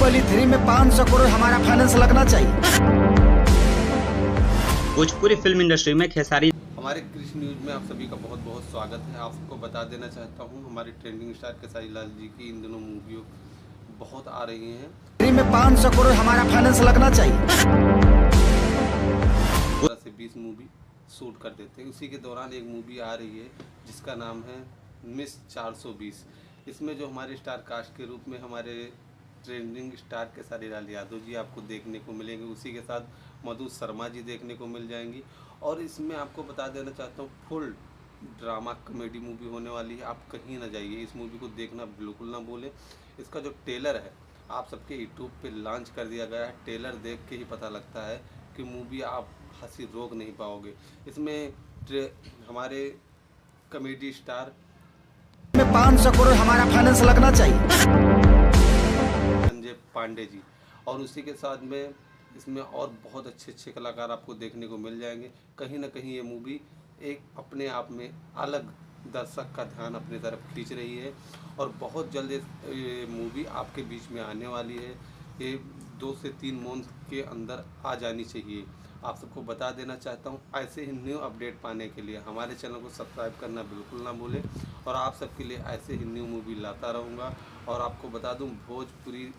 बाहुबली 3 में 500 करोड़ हमारा फाइनेंस लगना चाहिए। भोजपुरी फिल्म इंडस्ट्री में खेसारी। हमारे कृषि न्यूज़ में आप सभी का बहुत बहुत स्वागत है। आपको बता देना चाहता हूं, हमारे ट्रेंडिंग स्टार खेसारी लाल जी की इन दिनों मूवियों बहुत आ रही हैं। 3 में 500 करोड़ हमारा फाइनेंस लगना चाहिए। 15 से 20 मूवी शूट कर देते हैं। उसी के दौरान एक मूवी आ रही है जिसका नाम है मिस 420। इसमें जो हमारे स्टार कास्ट के रूप में हमारे ट्रेंडिंग स्टार खेसारी लाल यादव जी आपको देखने को मिलेंगे। उसी के साथ मधु शर्मा जी देखने को मिल जाएंगी। और इसमें आपको बता देना चाहता हूँ, फुल ड्रामा कॉमेडी मूवी होने वाली है। आप कहीं ना जाइए, इस मूवी को देखना बिल्कुल ना भूलें। इसका जो ट्रेलर है आप सबके यूट्यूब पे लॉन्च कर दिया गया है। ट्रेलर देख के ही पता लगता है कि मूवी आप हंसी रोक नहीं पाओगे। इसमें हमारे कॉमेडी स्टार में 500 करोड़ हमारा फाइनेंस लगना चाहिए। संजय पांडे जी, और उसी के साथ में इसमें और बहुत अच्छे अच्छे कलाकार आपको देखने को मिल जाएंगे। कहीं ना कहीं ये मूवी एक अपने आप में अलग दर्शक का ध्यान अपनी तरफ खींच रही है और बहुत जल्द ये मूवी आपके बीच में आने वाली है। ये 2 से 3 मंथ के अंदर आ जानी चाहिए। आप सबको बता देना चाहता हूँ, ऐसे ही न्यू अपडेट पाने के लिए हमारे चैनल को सब्सक्राइब करना बिल्कुल ना भूलें। और आप सबके लिए ऐसे ही न्यू मूवी लाता रहूँगा। और आपको बता दूँ, भोजपुरी